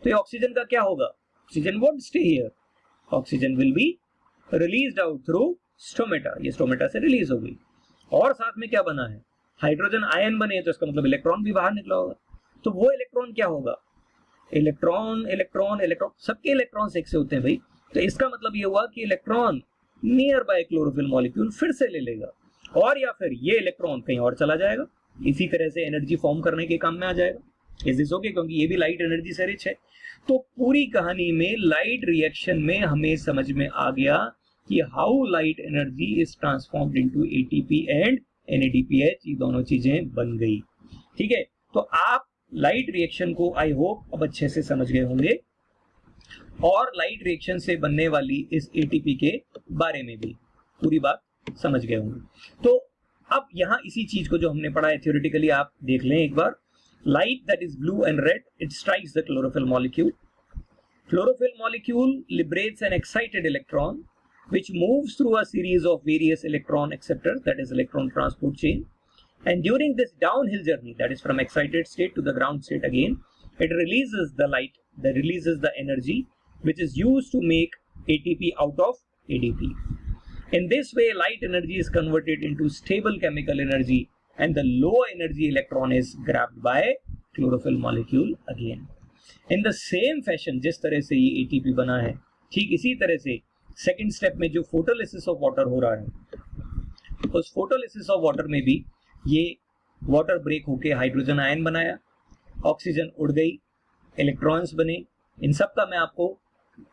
तो ये ऑक्सीजन का क्या होगा? Oxygen won't stay here, oxygen will be released out through stomata. ये स्टोमेटा से रिलीज हो गई। और साथ में क्या बना है? हाइड्रोजन आयन बने, तो इसका मतलब इलेक्ट्रॉन भी बाहर निकला होगा। तो वो इलेक्ट्रॉन क्या होगा? इलेक्ट्रॉन इलेक्ट्रॉन इलेक्ट्रॉन, सबके इलेक्ट्रॉन एक से होते हैं भाई। तो इसका मतलब ये हुआ कि electron near by chlorophyll molecule फिर से ले लेगा, और या फिर ये इलेक्ट्रॉन कहीं और चला जाएगा, इसी तरह से एनर्जी फॉर्म करने के काम में आ जाएगा। Is this okay? क्योंकि ये भी लाइट एनर्जी से रिच है। तो पूरी कहानी में लाइट रिएक्शन में हमें समझ में आ गया कि how light energy is transformed into ATP and NADPH। ये दोनों चीजें बन गई। ठीक है, तो आप लाइट रिएक्शन को आई होप अब अच्छे से समझ गए होंगे, और लाइट रिएक्शन से बनने वाली इस ATP के बारे में भी पूरी बात समझ गए होंगे। तो अब यहां इसी चीज को जो हमने पढ़ा है थियोरेटिकली आप देख लें एक बार। Light that is blue and red, it strikes the chlorophyll molecule. Chlorophyll molecule liberates an excited electron, which moves through a series of various electron acceptors, that is electron transport chain. And during this downhill journey, that is from excited state to the ground state again, it releases the light, that releases the energy, which is used to make ATP out of ADP. In this way, light energy is converted into stable chemical energy and the low energy electron is grabbed by chlorophyll molecule again. In the same fashion, जिस तरह से ये ATP बना है, ठीक इसी तरह से सेकेंड स्टेप में जो फोटोलिसिस ऑफ वाटर हो रहा है, उस फोटोलिसिस ऑफ वाटर में भी ये वाटर ब्रेक होके हाइड्रोजन आयन बनाया, ऑक्सीजन उड़ गई, इलेक्ट्रॉन्स बने। इन सब का मैं आपको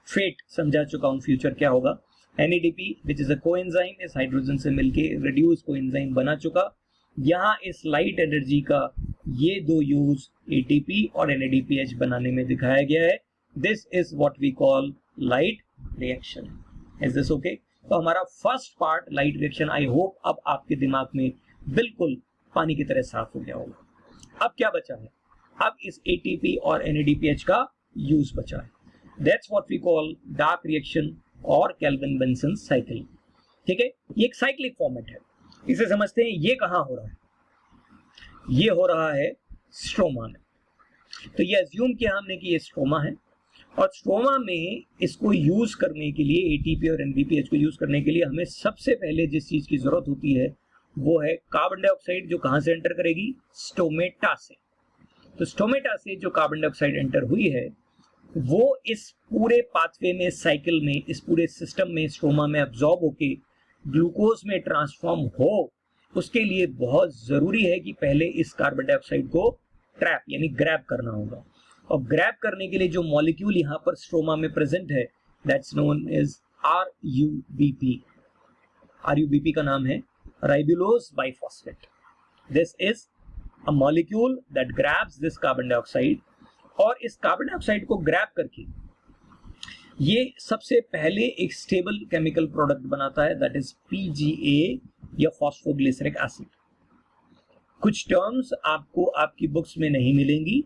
फेट समझा चुका हूँ, फ्यूचर क्या होगा। NADP which is a coenzyme, इस हाइड्रोजन से मिलके रिड्यूस कोएंजाइम बना चुका। यहाँ इस लाइट एनर्जी का ये दो यूज ATP और NADPH बनाने में दिखाया गया है। This is what we call light reaction. Is this okay? तो हमारा first part light reaction, I hope अब आपके दिमाग में बिल्कुल पानी की तरह साफ हो गया होगा। अब क्या बचा है? अब इस ATP और NADPH का यूज बचा है। That's what we call dark reaction और केल्विन बेंसन साइकिल। ठीक है, ये एक साइक्लिक फॉर्मेट है। इसे समझते हैं, ये कहां हो रहा है? ये हो रहा है स्ट्रोमा में। तो ये अज्यूम किया हमने कि ये स्ट्रोमा है, और स्ट्रोमा में इसको यूज करने के लिए, ATP और NADPH को यूज करने के लिए हमें सबसे पहले जिस चीज की जरूरत होती है वो है कार्बन डाइऑक्साइड, जो कहां से एंटर करेगी? स्टोमेटा से। तो स्टोमेटा से जो कार्बन डाइऑक्साइड एंटर हुई है वो इस पूरे पाथवे में, साइकिल में, इस पूरे सिस्टम में, स्ट्रोमा में अब्सॉर्ब होके ग्लूकोज में ट्रांसफॉर्म हो, उसके लिए बहुत जरूरी है कि पहले इस कार्बन डाइऑक्साइड को ट्रैप यानी ग्रैब करना होगा। और ग्रैब करने के लिए जो मॉलिक्यूल यहाँ पर स्ट्रोमा में प्रेजेंट है, that's known as RUBP। RUBP का नाम है ribulose biphosphate. This is a molecule that grabs this carbon dioxide, और इस कार्बन डाइऑक्साइड को ग्रैब करके ये सबसे पहले एक स्टेबल केमिकल प्रोडक्ट बनाता है, दैट इज PGA या फॉस्फोग्लिसरिक एसिड। कुछ टर्म्स आपको आपकी बुक्स में नहीं मिलेंगी,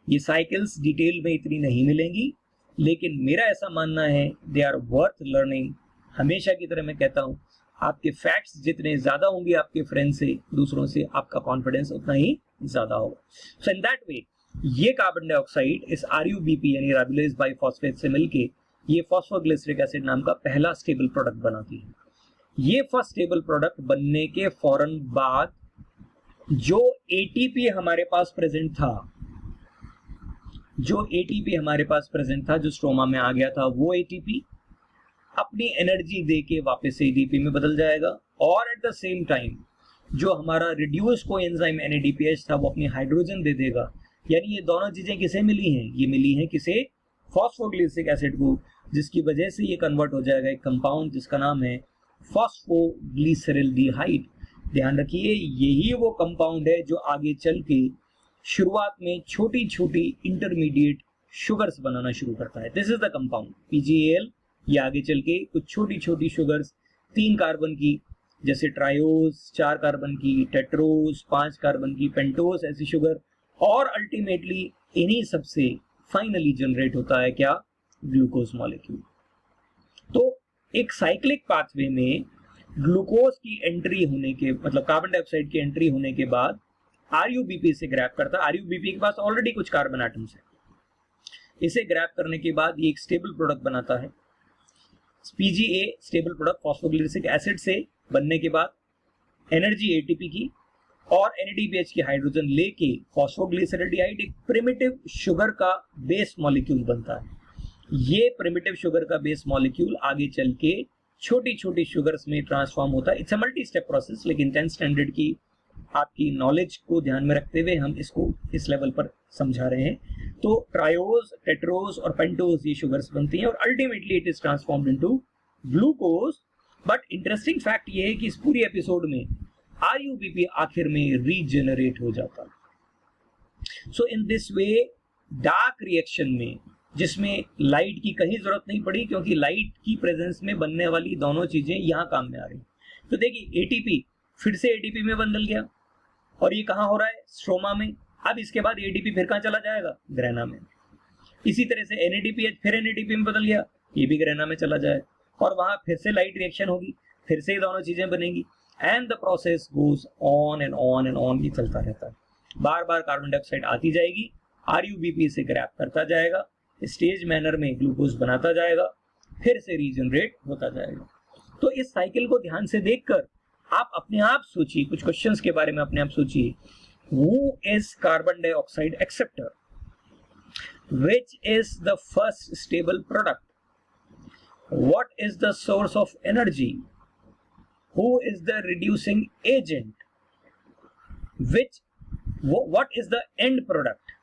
ये साइकिल्स डिटेल में इतनी नहीं मिलेंगी, लेकिन मेरा ऐसा मानना है दे आर वर्थ लर्निंग। हमेशा की तरह मैं कहता हूं, आपके फैक्ट्स जितने ज्यादा होंगे आपके फ्रेंड से, दूसरों से, आपका कॉन्फिडेंस उतना ही ज्यादा होगा। सो इन दैट वे ये कार्बन डाइऑक्साइड इस RUBP यानी राइबुलोज बाइफॉस्फेट से मिलके ये फॉस्फोग्लिसरिक एसिड नाम का पहला स्टेबल प्रोडक्ट बनाती है। ये फर्स्ट स्टेबल प्रोडक्ट बनने के फौरन बाद जो ATP हमारे पास प्रेजेंट था, जो स्ट्रोमा में आ गया था, वो ATP अपनी एनर्जी दे के वापस से ADP में बदल जाएगा, और एट द सेम टाइम जो हमारा रिड्यूस कोएंजाइम NADPH था वो अपनी हाइड्रोजन दे देगा। यानी ये दोनों चीजें किसे मिली हैं? ये मिली हैं किसे? फॉस्फोग्लिसरिक एसिड को, जिसकी वजह से ये कन्वर्ट हो जाएगा एक कंपाउंड जिसका नाम है फॉस्फोग्लिसरल्डिहाइड। ध्यान रखिए, यही वो कंपाउंड है जो आगे चल के शुरुआत में छोटी छोटी इंटरमीडिएट शुगर्स बनाना शुरू करता है। This is the compound PGAL। ये आगे चल के कुछ छोटी छोटी शुगर्स 3 कार्बन की, जैसे ट्रायोज, 4 कार्बन की टेट्रोज, 5 कार्बन की पेंटोज, ऐसी शुगर, और अल्टीमेटली इन्हीं सबसे फाइनली जनरेट होता है क्या? Glucose molecule. तो एक साइक्लिक पाथवे में ग्लूकोज की एंट्री होने के, मतलब कार्बन डाइऑक्साइड की एंट्री होने के बाद RUBP से ग्रैब करता है। RUBP के पास ऑलरेडी कुछ कार्बन एटम्स है, इसे ग्रैब करने के बाद ये एक स्टेबल प्रोडक्ट बनाता है। PGA stable product phosphoglyceric acid से बनने के बाद एनर्जी ATP की और NADPH की हाइड्रोजन लेके फॉस्फोग्लिसरल्डिहाइड एक प्रिमिटिव शुगर का बेस मॉलिक्यूल बनता है। ये प्रिमिटिव शुगर का बेस मॉलिक्यूल आगे चल के छोटी छोटी शुगर्स में ट्रांसफॉर्म होता है। It's a multi step process, लेकिन 10th स्टैंडर्ड की आपकी नॉलेज को ध्यान में रखते हुए हम इसको इस लेवल पर समझा रहे हैं। तो ट्रायोज, टेट्रोज और पेंटोज ये शुगर्स बनती हैं और ultimately it is transformed into glucose. But interesting fact ये है कि इस पूरी एपिसोड में RUBP आखिर में रीजेनरेट हो जाता है। So in this way dark reaction में, जिसमें लाइट की कहीं जरूरत नहीं पड़ी क्योंकि लाइट की प्रेजेंस में बनने वाली दोनों चीजें यहां काम में आ रही। तो देखिए ATP फिर से ATP में बदल गया और ये कहां हो रहा है? स्ट्रोमा में। अब इसके बाद ATP फिर कहां चला जाएगा? ग्रेना में। इसी तरह से NADPH फिर NADP में बदल गया, ये भी ग्रेना में चला जाए और वहां फिर से लाइट रिएक्शन होगी, फिर से ये दोनों चीजें बनेंगी and the process goes on and on and on. ये चलता रहता है। बार बार कार्बन डाइऑक्साइड आती जाएगी, RUBP से ग्रैब करता जाएगा, स्टेज मैनर में ग्लूकोज बनाता जाएगा, फिर से रीजनरेट होता जाएगा। तो इस साइकिल को ध्यान से देखकर आप अपने आप सोचिए, कुछ क्वेश्चंस के बारे में अपने आप सोचिए। Who is carbon dioxide acceptor? Which is the first stable product? What is the source of energy? Who is the reducing agent? What is the end product?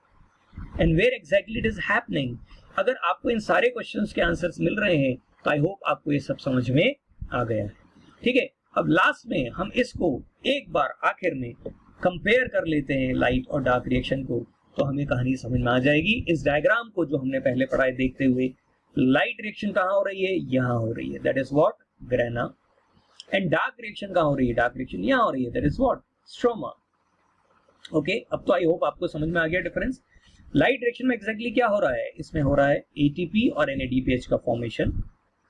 And where exactly it is happening? अगर आपको इन सारे questions के answers मिल रहे हैं तो I hope आपको ये सब समझ में आ गया है। ठीक है, अब लास्ट में हम इसको एक बार आखिर में कंपेयर कर लेते हैं लाइट और डार्क रिएक्शन को, तो हमें कहानी समझ में आ जाएगी। इस डायग्राम को जो हमने पहले पढ़ा है देखते हुए, लाइट रिएक्शन कहाँ हो रही है? यहाँ हो रही है, that is what? Grana. And dark reaction कहाँ हो रही है? डार्क रिएक्शन यहाँ हो रही है, that is what? Stroma. Okay, अब तो आई होप आपको समझ में आ गया डिफरेंस। लाइट रिएक्शन में एग्जैक्टली क्या हो रहा है? इसमें हो रहा है एटीपी और NADPH का फॉर्मेशन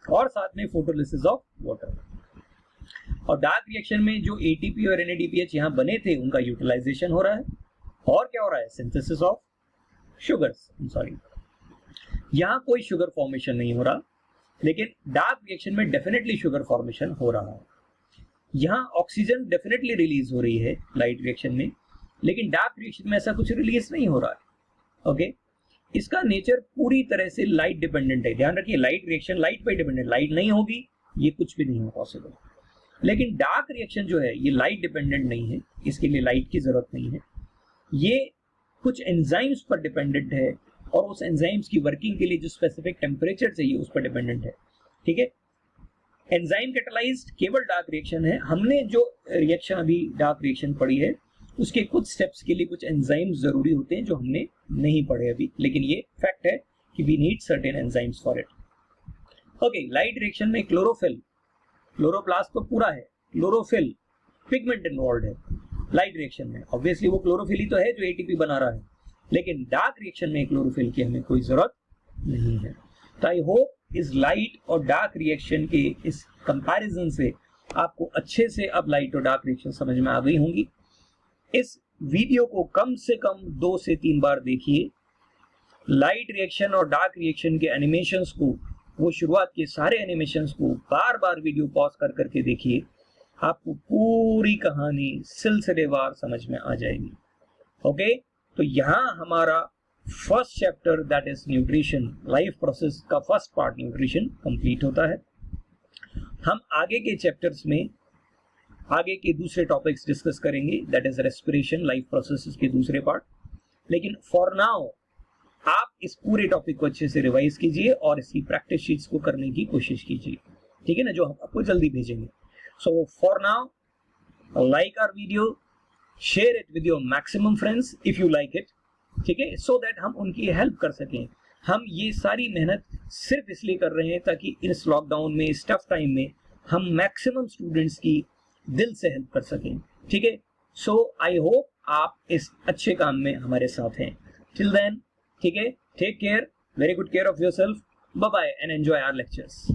और साथ में फोटोलिसिस ऑफ वाटर। और डार्क रिएक्शन में जो एटीपी और NADPH यहाँ बने थे उनका यूटिलाइजेशन हो रहा है। और क्या हो रहा है? Synthesis of sugars. सॉरी, यहाँ कोई शुगर फॉर्मेशन नहीं हो रहा, लेकिन डार्क रिएक्शन में डेफिनेटली शुगर फॉर्मेशन हो रहा है। यहाँ ऑक्सीजन डेफिनेटली रिलीज हो रही है लाइट रिएक्शन में, लेकिन डार्क रिएक्शन में ऐसा कुछ रिलीज नहीं हो रहा है। ओके, इसका नेचर पूरी तरह से लाइट डिपेंडेंट है। ध्यान रखिए, लाइट रिएक्शन लाइट पे डिपेंडेंट, लाइट नहीं होगी ये कुछ भी नहीं हो पॉसिबल। लेकिन डार्क रिएक्शन जो है ये लाइट डिपेंडेंट नहीं है, इसके लिए लाइट की जरूरत नहीं है। ये कुछ एंजाइम्स पर डिपेंडेंट है और उस एंजाइम्स की वर्किंग के लिए जो स्पेसिफिक टेम्परेचर चाहिए उस पर डिपेंडेंट है। ठीक है, एंजाइम कैटालाइज्ड केवल डार्क रिएक्शन है। हमने जो रिएक्शन अभी डार्क रिएक्शन पढ़ी है उसके कुछ स्टेप्स के लिए कुछ एंजाइम्स जरूरी होते हैं जो हमने नहीं पढ़े अभी, लेकिन ये फैक्ट है कि we need certain enzymes for it. Okay, light reaction में क्लोरोफिल, क्लोरोप्लास्ट तो पूरा है, क्लोरोफिल पिगमेंट इन्वॉल्व है लाइट रिएक्शन में। ऑब्वियसली वो क्लोरोफिल ही तो है जो एटीपी बना रहा है, लेकिन डार्क रिएक्शन में क्लोरोफिल की हमें कोई जरूरत नहीं है। तो आई होप इस लाइट और डार्क रिएक्शन के इस कंपैरिजन से आपको अच्छे से अब लाइट और डार्क रिएक्शन समझ में आ गई होंगी। इस वीडियो को कम से कम 2 से 3 बार देखिए। लाइट रिएक्शन और डार्क रिएक्शन के एनिमेशंस को, वो शुरुआत के सारे एनिमेशंस को बार बार वीडियो पॉज कर करके देखिए, आपको पूरी कहानी सिलसिलेवार समझ में आ जाएगी। ओके, तो यहाँ हमारा first chapter that is nutrition, life process का फर्स्ट पार्ट न्यूट्रिशन कंप्लीट होता है। हम आगे के चैप्टर्स में आगे के दूसरे टॉपिक्स डिस्कस करेंगे, that is respiration, life processes के दूसरे पार्ट। लेकिन फॉर नाउ आप इस पूरे टॉपिक को अच्छे से रिवाइज कीजिए और इसकी प्रैक्टिस शीट्स को करने की कोशिश कीजिए, ठीक है ना, जो हम आपको जल्दी भेजेंगे। So for now like our video, share it with your maximum friends if you like it, ठीक है, सो दैट हम उनकी हेल्प कर सकें। हम ये सारी मेहनत सिर्फ इसलिए कर रहे हैं ताकि इस लॉकडाउन में, इस टफ टाइम में हम मैक्सिमम स्टूडेंट्स की दिल से हेल्प कर सकें, ठीक है। सो आई होप आप इस अच्छे काम में हमारे साथ हैं। टिल देन, ठीक है, take care, very good care of yourself, bye bye and enjoy our lectures.